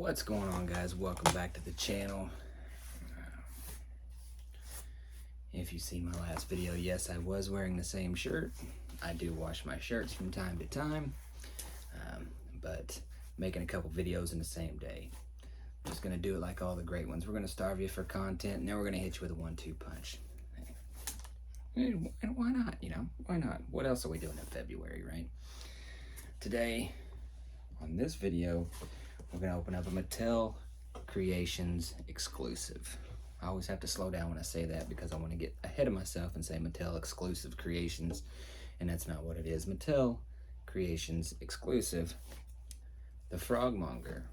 What's going on, guys? Welcome back to the channel. If you see my last video, yes, I was wearing the same shirt. I do wash my shirts from time to time, but making a couple videos in the same day. Just gonna do it like all the great ones. We're gonna starve you for content, and then we're gonna hit you with a 1-2 punch. And why not? You know, why not? What else are we doing in February, right? Today, on this video, we're gonna open up a Mattel Creations exclusive. I always have to slow down when I say that because I want to get ahead of myself and say Mattel exclusive creations, and that's not what it is. Mattel Creations exclusive, the Frog Monger.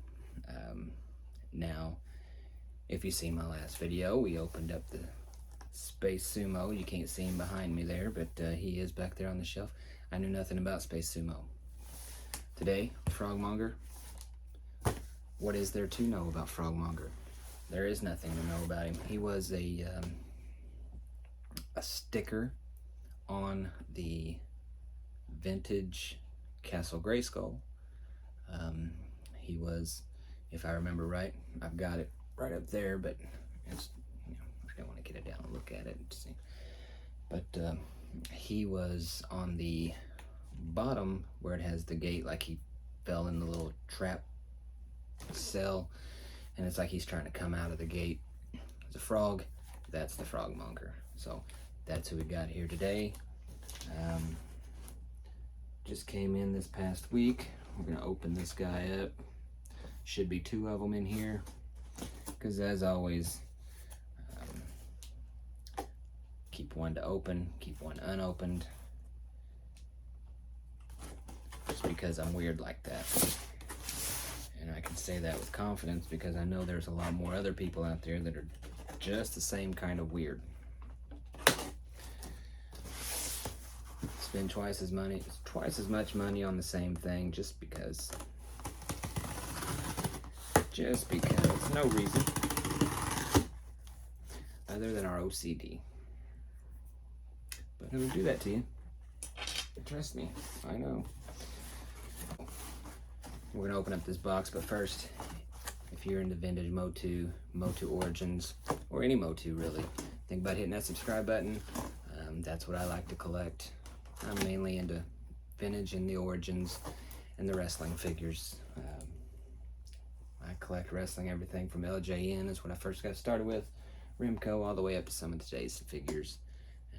Now, if you see my last video, we opened up the Space Sumo. You can't see him behind me there, but he is back there on the shelf. I knew nothing about Space Sumo. Today, Frog Monger. What is there to know about Frog Monger? There is nothing to know about him. He was a sticker on the vintage Castle Grayskull. He was, if I remember right, I've got it right up there, but it's, you know, I don't want to get it down and look at it and see. But he was on the bottom where it has the gate, like he fell in the little trap cell, and it's like he's trying to come out of the gate. As a frog, that's the Frog Monger. So that's who we got here today. Just came in this past week. We're gonna open this guy up. Should be 2 of them in here, because as always, keep one to open, keep one unopened, just because I'm weird like that. And I can say that with confidence because I know there's a lot more other people out there that are just the same kind of weird. Spend twice as much money on the same thing just because. No reason other than our OCD. But who would do that to you? Trust me, I know. We're gonna open up this box, but first, if you're into vintage motu origins, or any motu really, think about hitting that subscribe button. That's what I like to collect. I'm mainly into vintage and the origins and the wrestling figures. I collect wrestling, everything from LJN is what I first got started with, Rimco, all the way up to some of today's figures.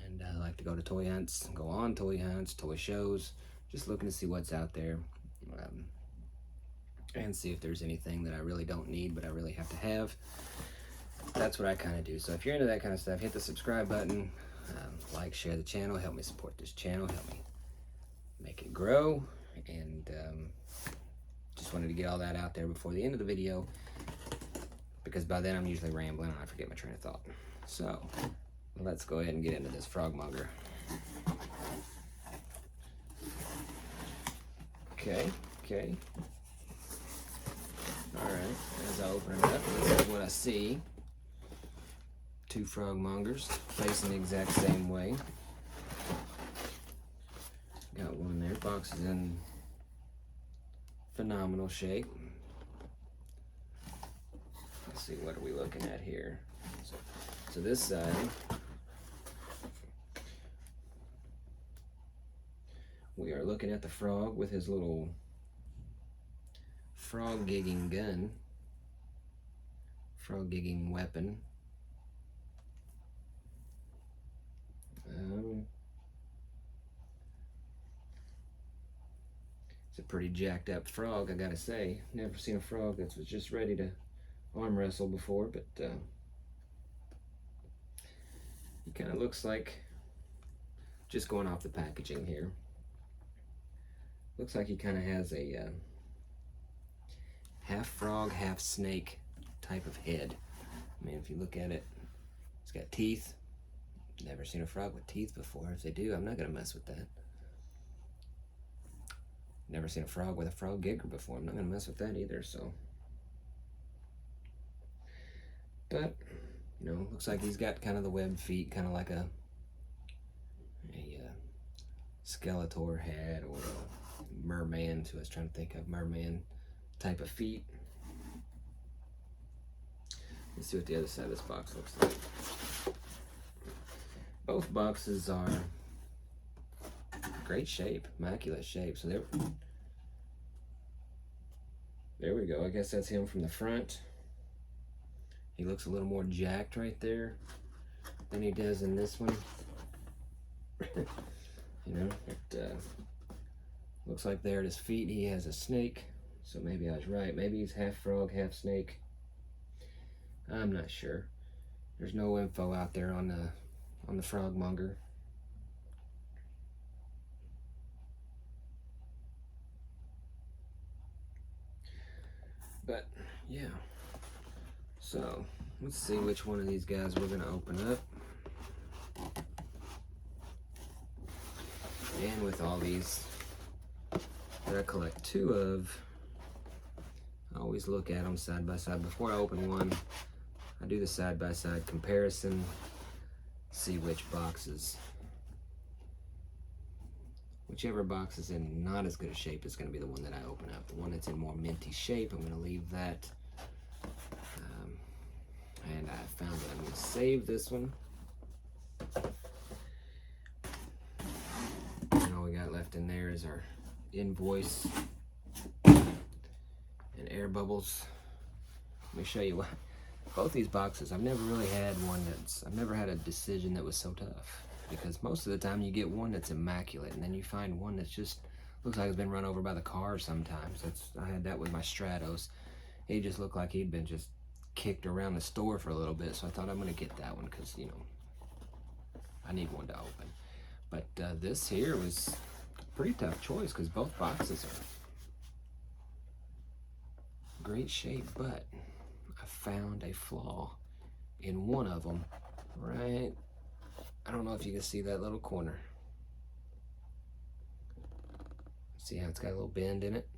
And I like to go to toy hunts, go on toy hunts, toy shows, just looking to see what's out there. And see if there's anything that I really don't need but I really have to have. That's what I kind of do. So if you're into that kind of stuff, hit the subscribe button, like, share the channel, help me support this channel, help me make it grow. And just wanted to get all that out there before the end of the video, because by then I'm usually rambling and I forget my train of thought. So let's go ahead and get into this Frog Monger. Okay. Alright, as I open it up, this is what I see. 2 Frog Mongers facing the exact same way. Got one there. Box is in phenomenal shape. Let's see, what are we looking at here? So this side, we are looking at the frog with his little frog gigging gun, frog gigging weapon. It's a pretty jacked up frog, I gotta say. Never seen a frog that was just ready to arm wrestle before, but he kind of looks like, just going off the packaging here, looks like he kind of has a half frog, half snake type of head. I mean, if you look at it, it's got teeth. Never seen a frog with teeth before. If they do, I'm not gonna mess with that. Never seen a frog with a frog gigger before. I'm not gonna mess with that either, so. But, you know, looks like he's got kind of the webbed feet, kind of like a Skeletor head, or a merman, so I was trying to think of merman type of feet. Let's see what the other side of this box looks like. Both boxes are great shape, immaculate shape. So there we go. I guess that's him from the front. He looks a little more jacked right there than he does in this one. You know, it looks like there at his feet he has a snake. So maybe I was right. Maybe he's half frog, half snake. I'm not sure. There's no info out there on the frog monger. But yeah. So let's see which one of these guys we're gonna open up. And with all these that I collect two of, I always look at them side by side. Before I open one, I do the side by side comparison, see which boxes, whichever box is in not as good a shape is going to be the one that I open up. The one that's in more minty shape, I'm going to leave that. And I found that I'm going to save this one. And all we got left in there is our invoice and air bubbles. Let me show you what. Both these boxes, I've never really had one I've never had a decision that was so tough, because most of the time you get one that's immaculate and then you find one that's just looks like it's been run over by the car sometimes. I had that with my Stratos. He just looked like he'd been just kicked around the store for a little bit, so I thought I'm gonna get that one because, you know, I need one to open. But this here was a pretty tough choice because both boxes are great shape, but I found a flaw in one of them, right? I don't know if you can see that little corner. See how it's got a little bend in it?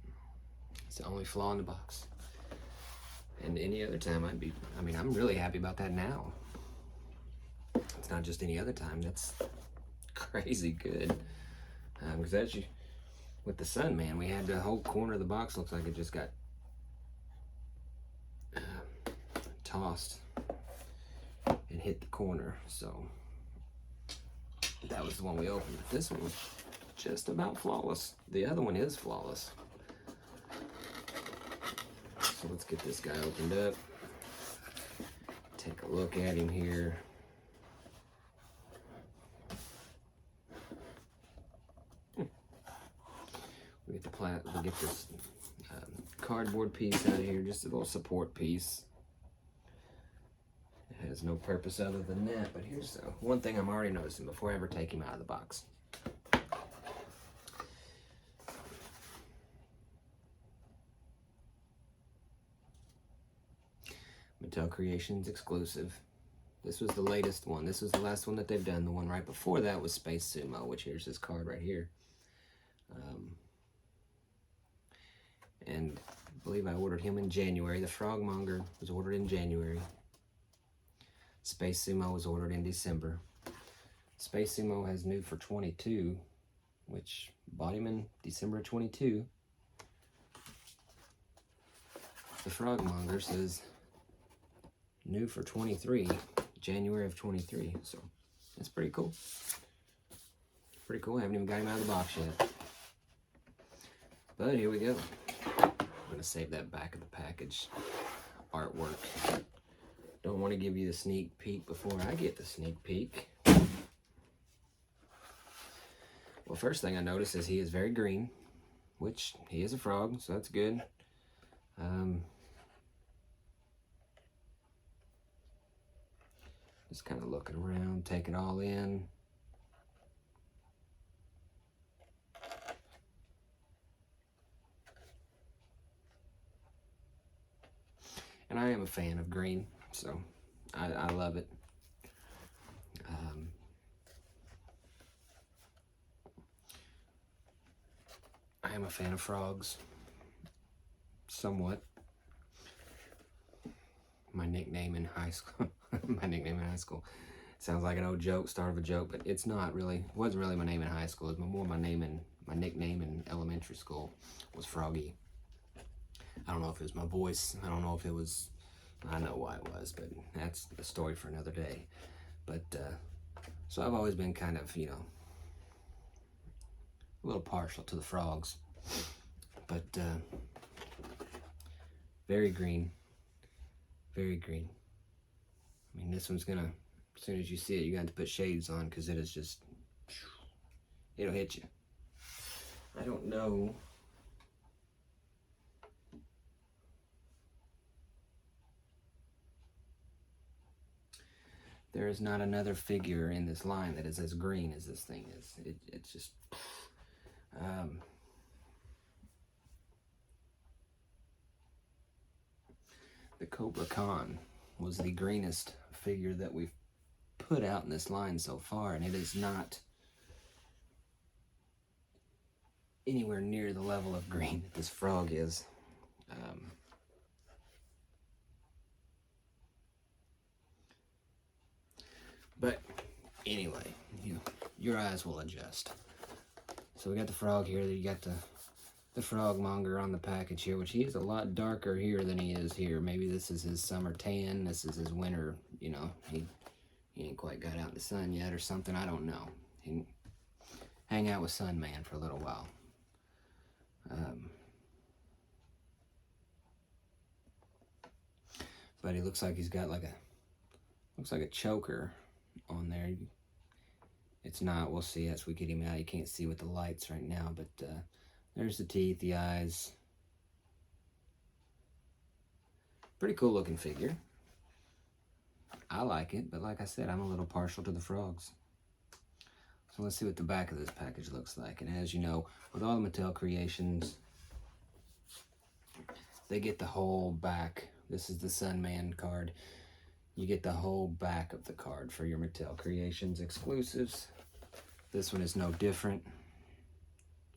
It's the only flaw in the box. And any other time I'm really happy about that now. It's not just any other time, that's crazy good. Because as with the Sun Man, we had the whole corner of the box looks like it just got tossed and hit the corner, so that was the one we opened. But this one was just about flawless. The other one is flawless. So let's get this guy opened up. Take a look at him here. We get this cardboard piece out of here, just a little support piece. It has no purpose other than that, but here's one thing I'm already noticing before I ever take him out of the box. Mattel Creations exclusive. This was the latest one. This was the last one that they've done. The one right before that was Space Sumo, which here's this card right here. And I believe I ordered him in January. The Frogmonger was ordered in January. Space Sumo was ordered in December. Space Sumo has new for 22, which bought him in December of 22. The Frogmonger says new for 23, January of 23. So that's pretty cool. Pretty cool. I haven't even got him out of the box yet. But here we go. I'm going to save that back of the package artwork. Don't want to give you the sneak peek before I get the sneak peek. Well, first thing I notice is he is very green, which he is a frog, so that's good. Just kind of looking around, take it all in. And I am a fan of green, so I love it. I am a fan of frogs, somewhat. My nickname in high school, sounds like an old joke, start of a joke, but it's not really. It wasn't really my name in high school. It was more my nickname in elementary school was Froggy. I don't know if it was my voice. I don't know if it was, I know why it was, but that's a story for another day. But so I've always been kind of, you know, a little partial to the frogs, but very green, very green. I mean, this one's gonna, as soon as you see it, you're gonna have to put shades on because it is just, it'll hit you. I don't know. There is not another figure in this line that is as green as this thing is. It's just, the Cobra Khan was the greenest figure that we've put out in this line so far, and it is not anywhere near the level of green that this frog is. But anyway, your eyes will adjust. So we got the frog here. You got the frog monger on the package here, which he's a lot darker here than he is here. Maybe this is his summer tan. This is his winter. You know, he ain't quite got out in the sun yet or something. I don't know. He can hang out with Sun Man for a little while. But he looks like he's got like a choker on there. It's not. We'll see as we get him out. You can't see with the lights right now, but there's the teeth, the eyes. Pretty cool looking figure. I like it, but like I said, I'm a little partial to the frogs. So let's see what the back of this package looks like. And as you know, with all the Mattel creations, they get the whole back. This is the Sun Man card. You get the whole back of the card for your Mattel Creations exclusives. This one is no different.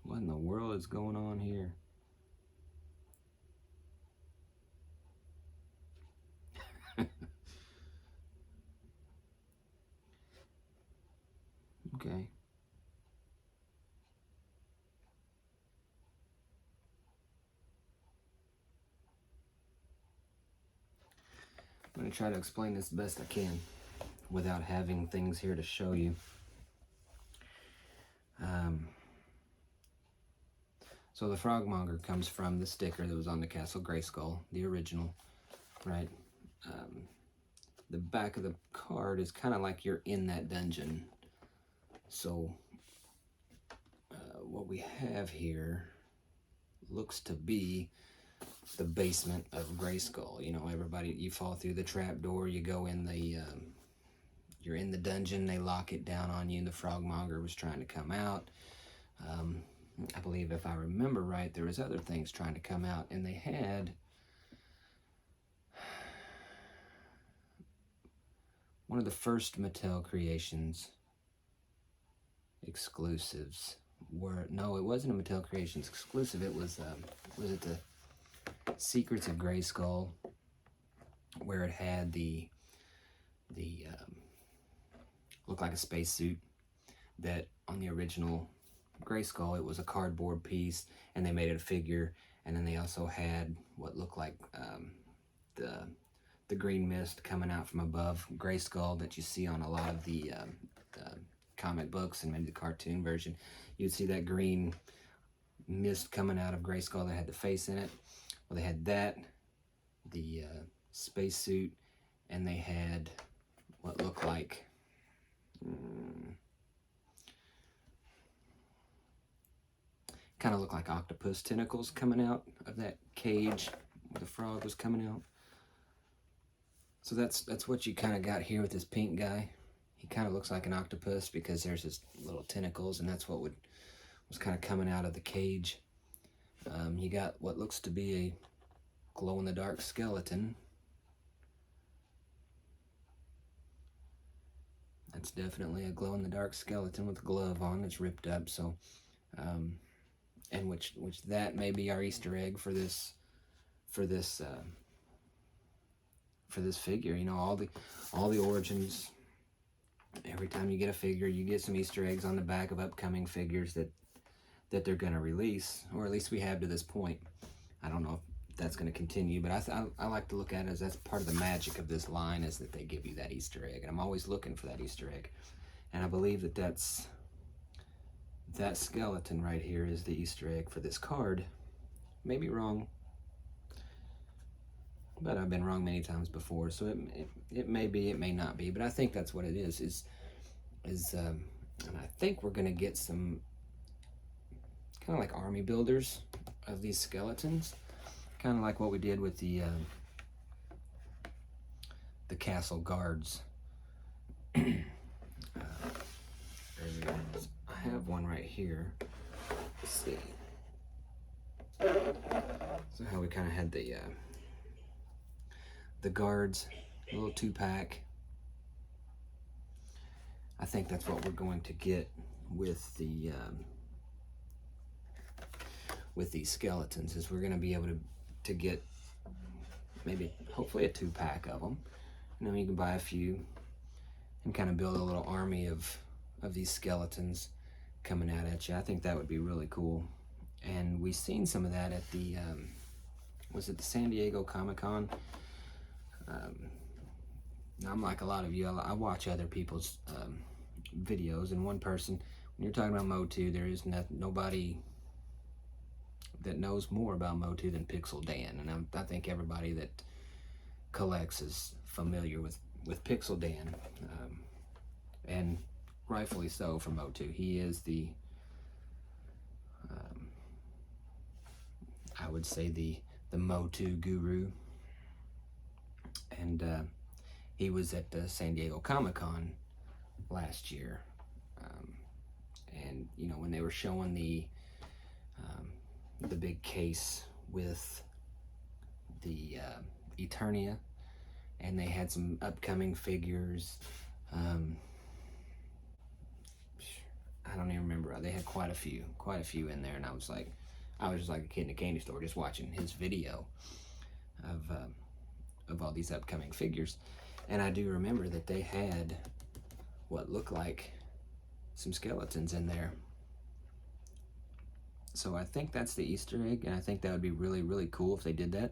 What in the world is going on here? Okay. I'm going to try to explain this best I can without having things here to show you. So the Frogmonger comes from the sticker that was on the Castle Grayskull, the original, right? The back of the card is kind of like you're in that dungeon. So what we have here looks to be the basement of Grayskull. You know, everybody, you fall through the trap door, you go in the, you're in the dungeon, they lock it down on you, and the Frogmonger was trying to come out. I believe if I remember right, there was other things trying to come out, and they had one of the first Mattel Creations exclusives were, no, it wasn't a Mattel Creations exclusive, it was it the Secrets of Grayskull, where it had the looked like a spacesuit that on the original Grayskull, it was a cardboard piece, and they made it a figure, and then they also had what looked like the green mist coming out from above Grayskull that you see on a lot of the comic books and maybe the cartoon version. You'd see that green mist coming out of Grayskull that had the face in it. Well, they had that, the spacesuit, and they had what looked like kind of looked like octopus tentacles coming out of that cage where the frog was coming out. So that's what you kind of got here with this pink guy. He kind of looks like an octopus because there's his little tentacles, and that's what was kind of coming out of the cage. You got what looks to be a glow-in-the-dark skeleton. That's definitely a glow-in-the-dark skeleton with a glove on. It's ripped up, so and which that may be our Easter egg for this figure. You know, all the origins. Every time you get a figure, you get some Easter eggs on the back of upcoming figures that they're going to release, or at least we have to this point. I don't know if that's going to continue, but I like to look at it as that's part of the magic of this line, is that they give you that Easter egg, and I'm always looking for that Easter egg. And I believe that that skeleton right here is the Easter egg for this card. Maybe wrong, but I've been wrong many times before, so it may be, it may not be, but I think that's what it is and I think we're gonna get some kind of like army builders of these skeletons, kind of like what we did with the castle guards earlier. I have one right here. Let's see. So how we kind of had the guards, a little 2-pack. I think that's what we're going to get with these skeletons, is we're going to be able to get maybe hopefully a 2-pack of them, and then you can buy a few and kind of build a little army of these skeletons coming out at you. I think that would be really cool. And we've seen some of that at the was it the San Diego Comic-Con? I'm like a lot of you, I watch other people's videos, and one person, when you're talking about Motu, there is nobody that knows more about Motu than Pixel Dan, and I think everybody that collects is familiar with Pixel Dan, and rightfully so for Motu. He is the I would say the Motu guru, and he was at the San Diego Comic-Con last year, and you know, when they were showing the big case with the Eternia, and they had some upcoming figures. I don't even remember. They had quite a few in there, and I was just like a kid in a candy store, just watching his video of all these upcoming figures. And I do remember that they had what looked like some skeletons in there. So I think that's the Easter egg, and I think that would be really, really cool if they did that.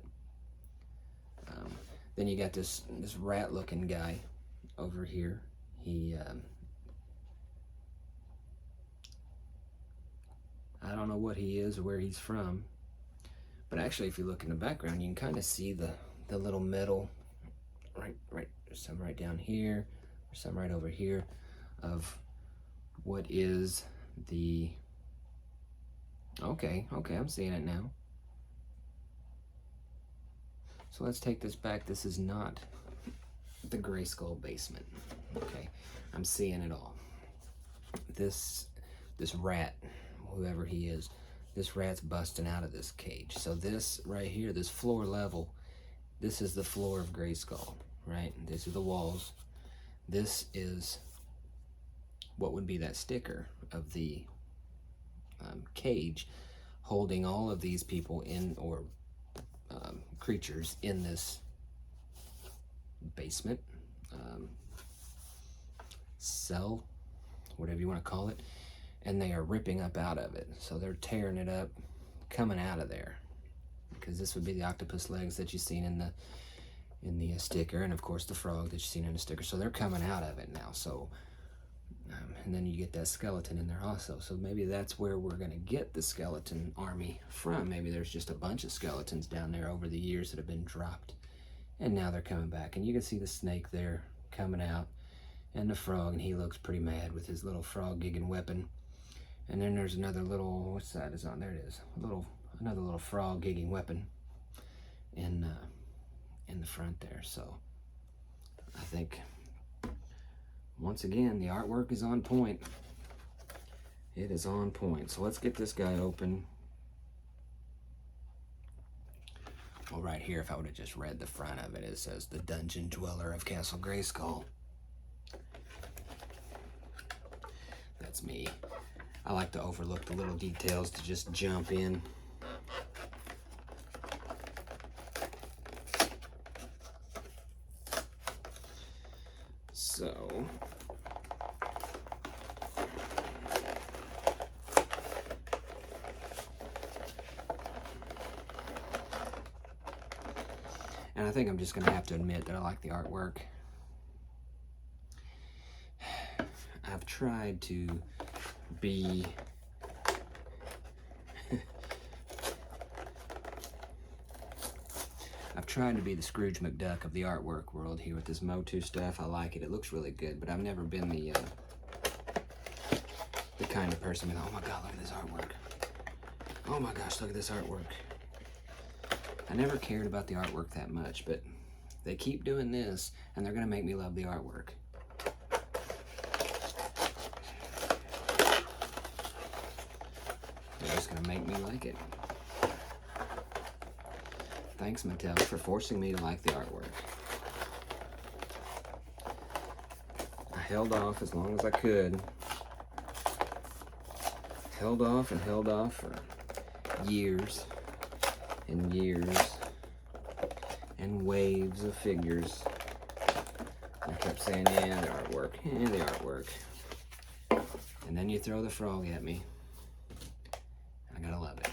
Then you got this rat-looking guy over here. He I don't know what he is or where he's from, but actually, if you look in the background, you can kind of see the little metal, right. There's some right down here, there's some right over here, of what is the. Okay, I'm seeing it now. So let's take this back. This is not the Grayskull basement. Okay, I'm seeing it all. This rat, whoever he is, this rat's busting out of this cage. So this right here, this floor level, this is the floor of Grayskull, right? These are the walls. This is what would be that sticker of the cage holding all of these people in, or creatures in this basement, cell, whatever you want to call it, and they are ripping up out of it. So they're tearing it up, coming out of there, because this would be the octopus legs that you've seen in the sticker, and of course the frog that you've seen in the sticker. So they're coming out of it now. So and then you get that skeleton in there also. So maybe that's where we're going to get the skeleton army from. Maybe there's just a bunch of skeletons down there over the years that have been dropped, and now they're coming back. And you can see the snake there coming out, and the frog, and he looks pretty mad with his little frog-gigging weapon. And then there's another little, what side is on? There it is. Another little frog-gigging weapon in the front there. So I think, once again, the artwork is on point. It is on point. So let's get this guy open. Well, right here, if I would have just read the front of it, it says the Dungeon Dweller of Castle Grayskull. That's me. I like to overlook the little details to just jump in. So And I think I'm just going to have to admit that I like the artwork. I've tried to be the Scrooge McDuck of the artwork world here with this motu stuff. I like it. It looks really good, but I've never been the kind of person with, oh my god, look at this artwork. Oh my gosh, look at this artwork. I never cared about the artwork that much, but they keep doing this, and they're going to make me love the artwork. They're just going to make me like it. Thanks, Mattel, for forcing me to like the artwork. I held off as long as I could. Held off and held off for years and years and waves of figures. I kept saying, yeah, the artwork, yeah, the artwork. And then you throw the frog at me. I gotta love it.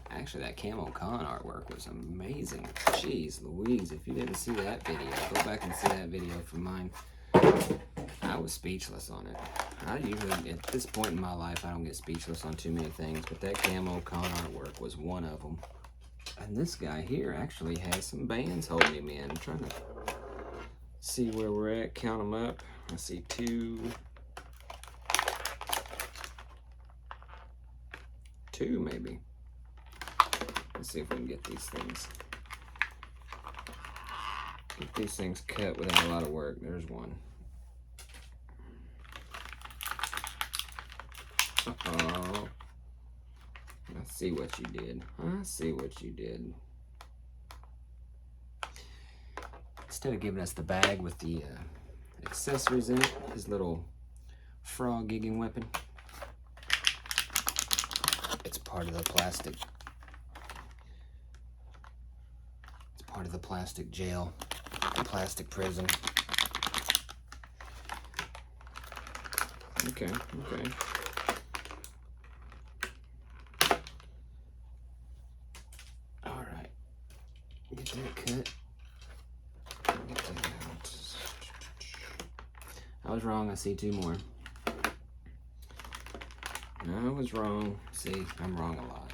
Actually, that Camo Con artwork was amazing. Jeez Louise, if you didn't see that video, go back and see that video from mine. I was speechless on it. I usually, at this point in my life, I don't get speechless on too many things, but that Camo Con artwork was one of them. And this guy here actually has some bands holding him in. I'm trying to see where we're at, count them up. I see 2 maybe. Let's see if we can get these things cut without a lot of work. There's one. Uh-oh. I see what you did. I see what you did. Instead of giving us the bag with the accessories in it, his little frog gigging weapon, it's part of the plastic. It's part of the plastic jail, the plastic prison. Okay, okay. Get that cut. Get that out. I was wrong. I see 2 more. I was wrong. See, I'm wrong a lot.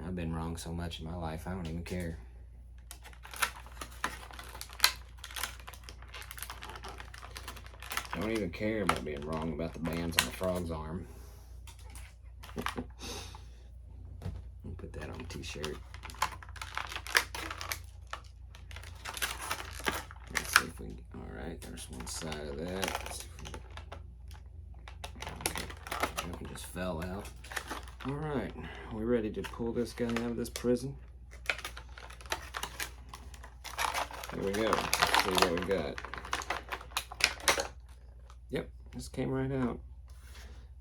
I've been wrong so much in my life, I don't even care. I don't even care about being wrong about the bands on the frog's arm. Put that on a t-shirt. Let's see if we can, all right, there's one side of that. Let's see if we, okay, that just fell out. All right, are we ready to pull this guy out of this prison? Here we go. Let's see what we got. Yep, this came right out.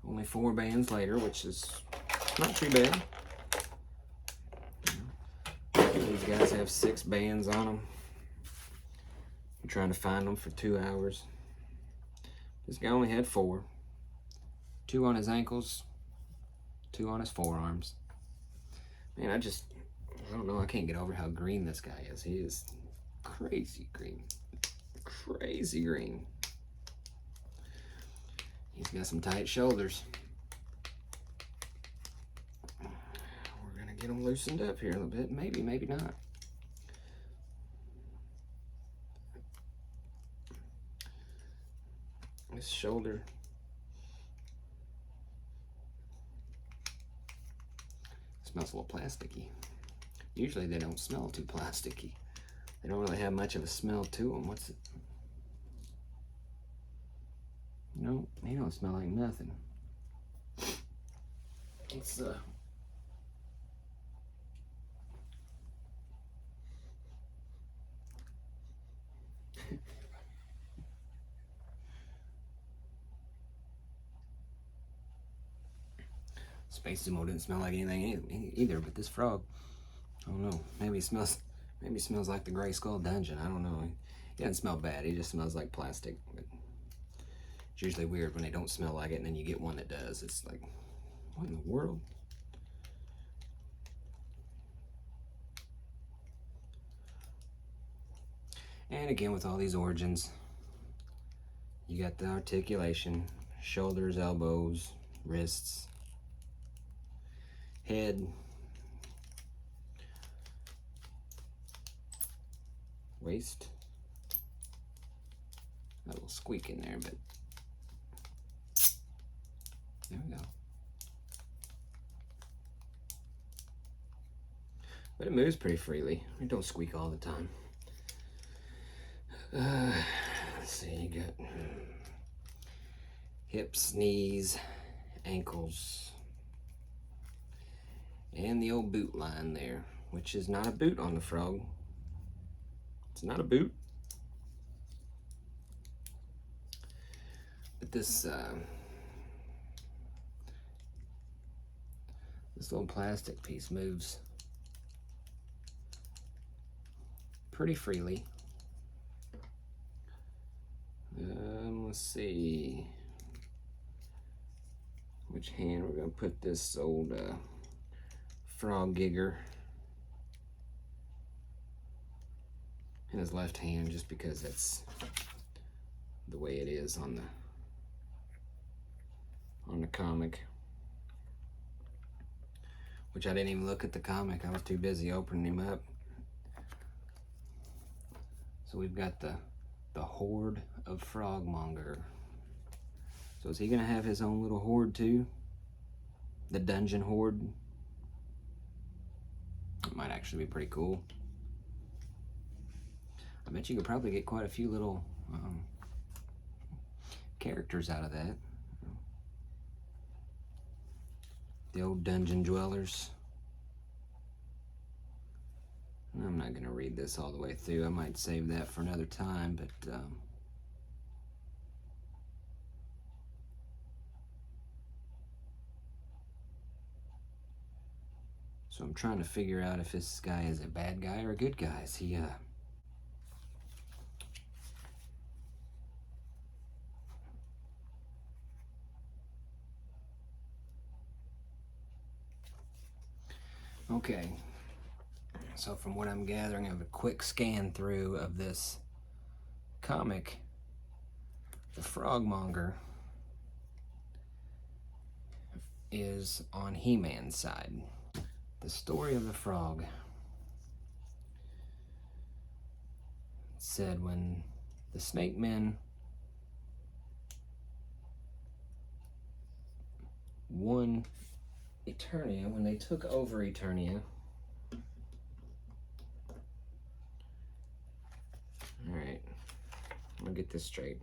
Only 4 bands later, which is not too bad. These guys have 6 bands on them. I'm trying to find them for 2 hours. This guy only had 4. 2 on his ankles, 2 on his forearms. Man, I don't know, I can't get over how green this guy is. He is crazy green. Crazy green. He's got some tight shoulders. We're gonna get him loosened up here a little bit. Maybe, maybe not. His shoulder. Smells a little plasticky. Usually they don't smell too plasticky. They don't really have much of a smell to them. What's it? No, they don't smell like nothing. It's Space Sumo didn't smell like anything either, but this frog, I don't know. Maybe it smells like the Gray Skull Dungeon. I don't know. He doesn't smell bad. He just smells like plastic. But it's usually weird when they don't smell like it, and then you get one that does. It's like, what in the world? And again, with all these origins, you got the articulation, shoulders, elbows, wrists, head, waist. A little squeak in there, but there we go. But it moves pretty freely. It don't squeak all the time. Let's see, you got hips, knees, ankles, and the old boot line there, which is not a boot on the frog. It's not a boot. But this little plastic piece moves pretty freely. Let's see which hand we're gonna put this old frog gigger in his left hand, just because that's the way it is on the comic. Which I didn't even look at the comic. I was too busy opening him up. So we've got the horde of Frog Monger. So is he gonna have his own little horde too? The dungeon horde? It might actually be pretty cool. I bet you could probably get quite a few little characters out of that. The old dungeon dwellers. I'm not gonna read this all the way through. I might save that for another time, but so I'm trying to figure out if this guy is a bad guy or a good guy. Is he okay, so from what I'm gathering of a quick scan through of this comic, the Frogmonger is on He-Man's side. The story of the frog said when the Snake Men won Eternia, when they took over Eternia, alright, I'm gonna get this straight.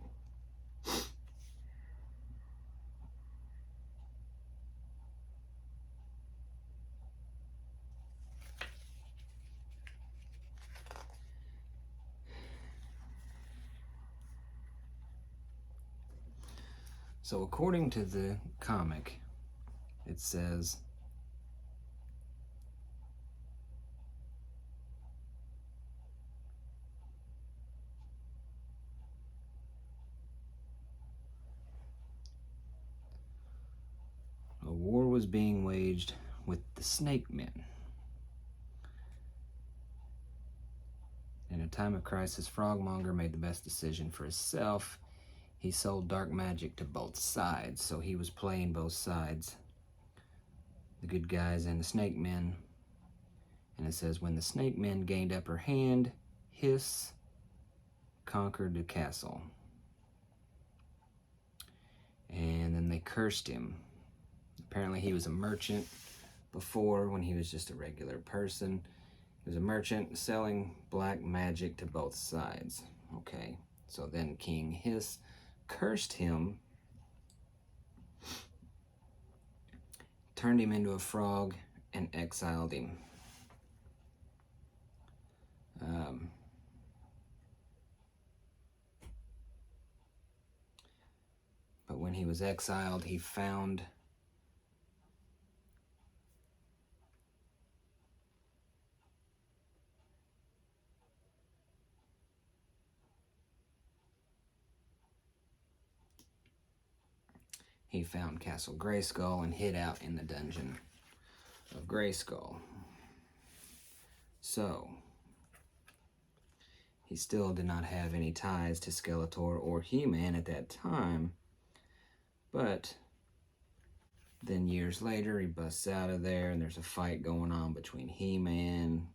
So according to the comic, it says a war was being waged with the Snake Men. In a time of crisis, Frogmonger made the best decision for himself. He sold dark magic to both sides, so he was playing both sides, the good guys and the Snake Men. And it says, when the Snake Men gained upper hand, Hiss conquered the castle. And then they cursed him. Apparently he was a merchant before, when he was just a regular person. He was a merchant selling black magic to both sides. Okay, so then King Hiss cursed him, turned him into a frog, and exiled him. But when he was exiled, he found Castle Grayskull and hid out in the dungeon of Grayskull. So he still did not have any ties to Skeletor or He-Man at that time. But then years later, he busts out of there, and there's a fight going on between He-Man,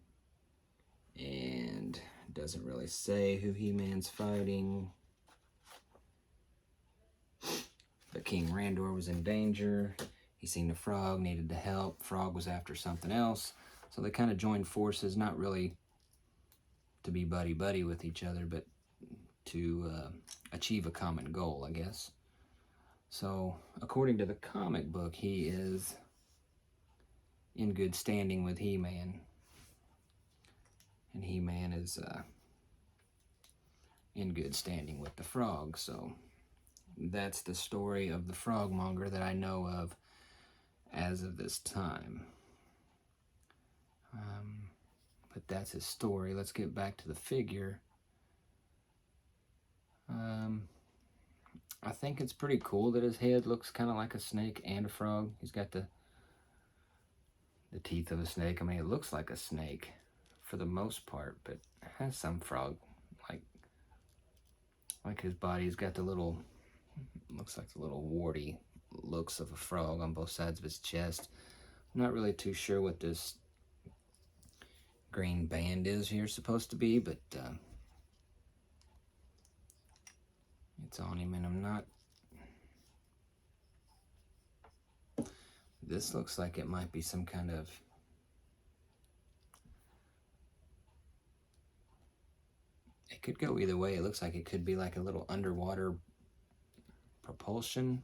and doesn't really say who He-Man's fighting. But King Randor was in danger. He seen the Frog, needed the help. Frog was after something else. So they kind of joined forces, not really to be buddy-buddy with each other, but to achieve a common goal, I guess. So, according to the comic book, he is in good standing with He-Man. And He-Man is in good standing with the Frog. So, that's the story of the Frogmonger that I know of as of this time. But that's his story. Let's get back to the figure. I think it's pretty cool that his head looks kind of like a snake and a frog. He's got the teeth of a snake. I mean, it looks like a snake for the most part, but it has some frog, like his body's got the little, looks like the little warty looks of a frog on both sides of his chest. I'm not really too sure what this green band is here supposed to be, but it's on him, and I'm not. This looks like it might be some kind of. It could go either way. It looks like it could be like a little underwater propulsion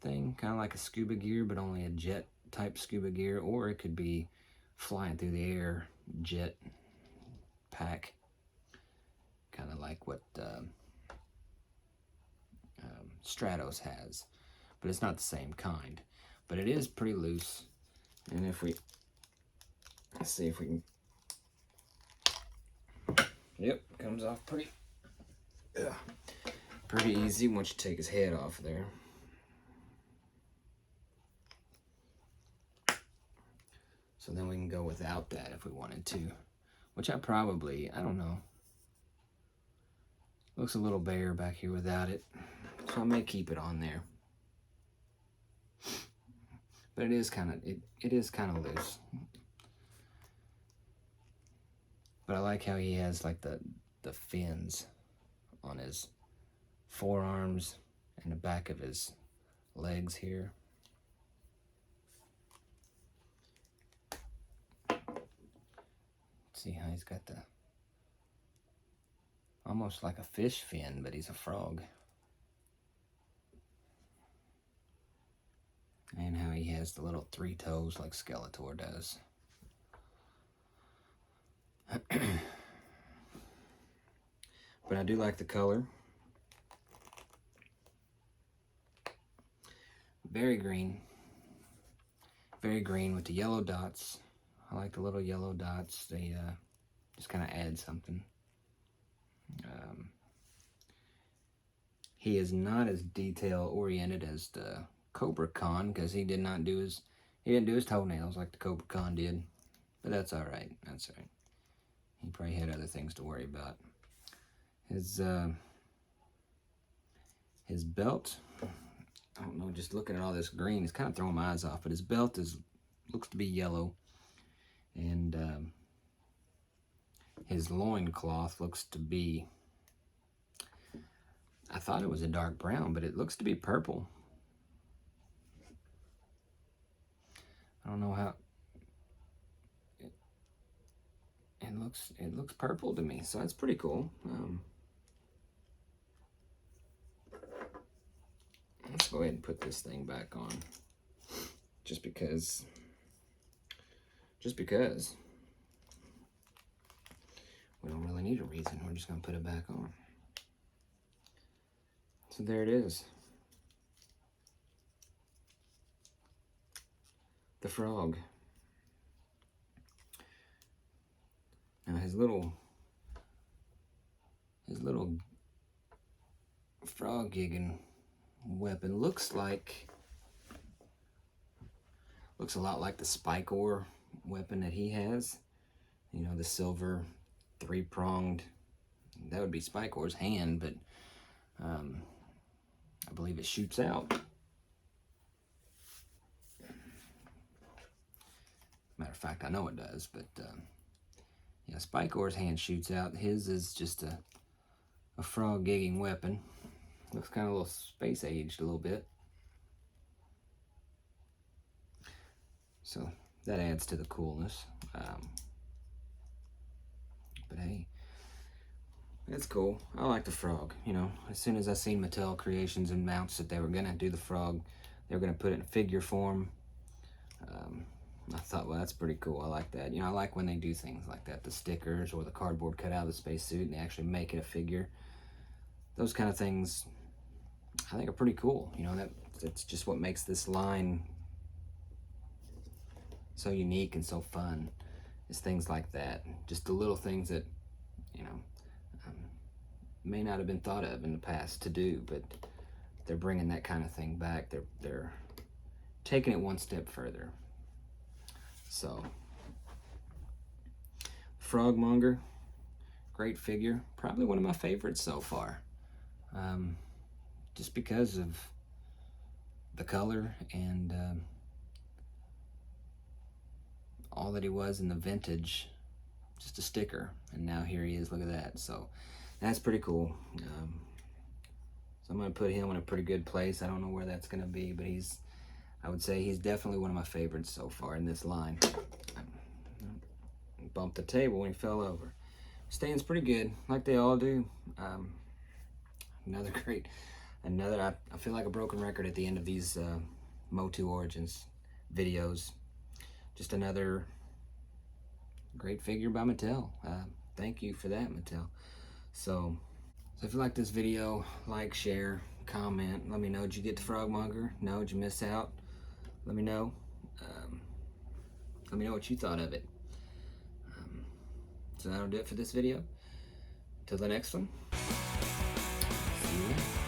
thing, kind of like a scuba gear, but only a jet type scuba gear, or it could be flying through the air jet pack, kind of like what Stratos has, but it's not the same kind. But it is pretty loose, and if we, let's see if we can, yep, comes off pretty easy once you take his head off there. So then we can go without that if we wanted to, which I don't know. Looks a little bare back here without it, so I may keep it on there. But it is kind of loose. But I like how he has like the fins on his forearms and the back of his legs here. See how he's got the almost like a fish fin, but he's a frog. And how he has the little 3 toes like Skeletor does. But I do like the color. Very green. Very green with the yellow dots. I like the little yellow dots. They just kind of add something. He is not as detail oriented as the Cobra Khan, because he didn't do his toenails like the Cobra Khan did. But that's all right. That's all right. He probably had other things to worry about. His belt, I don't know, just looking at all this green, it's kind of throwing my eyes off, but his belt looks to be yellow. And his loincloth looks to be, I thought it was a dark brown, but it looks to be purple. I don't know how, it looks purple to me, so that's pretty cool. Let's go ahead and put this thing back on, just because we don't really need a reason. We're just gonna put it back on. So there it is. The frog. Now his little frog gigging weapon looks a lot like the spike ore weapon that he has. You know, the silver three-pronged, that would be Spike-Ore's hand, but I believe it shoots out. Matter of fact, I know it does, but yeah, Spike-Ore's hand shoots out. His is just a frog-gigging weapon. Looks kind of a little space-aged a little bit. So that adds to the coolness. But hey, that's cool. I like the frog. You know, as soon as I seen Mattel Creations and mounts that they were gonna do the frog, they were gonna put it in figure form. I thought, well, that's pretty cool. I like that. You know, I like when they do things like that, the stickers or the cardboard cut out of the spacesuit, and they actually make it a figure. Those kind of things, I think, are pretty cool. You know, that's just what makes this line so unique and so fun, is things like that. Just the little things that, you know, may not have been thought of in the past to do, but they're bringing that kind of thing back. They're taking it one step further. So, Frog Monger, great figure. Probably one of my favorites so far. Just because of the color and all that he was in the vintage, just a sticker, and now here he is. Look at that. So that's pretty cool. So I'm gonna put him in a pretty good place. I don't know where that's gonna be, but I would say he's definitely one of my favorites so far in this line. Bumped the table when he fell over. Stands pretty good, like they all do. Another great, I feel like a broken record at the end of these Motu Origins videos. Just another great figure by Mattel. Thank you for that, Mattel. So if you like this video, like, share, comment. Let me know, did you get the Frogmonger? No, did you miss out? Let me know. Let me know what you thought of it. So that'll do it for this video. Till the next one. See you later.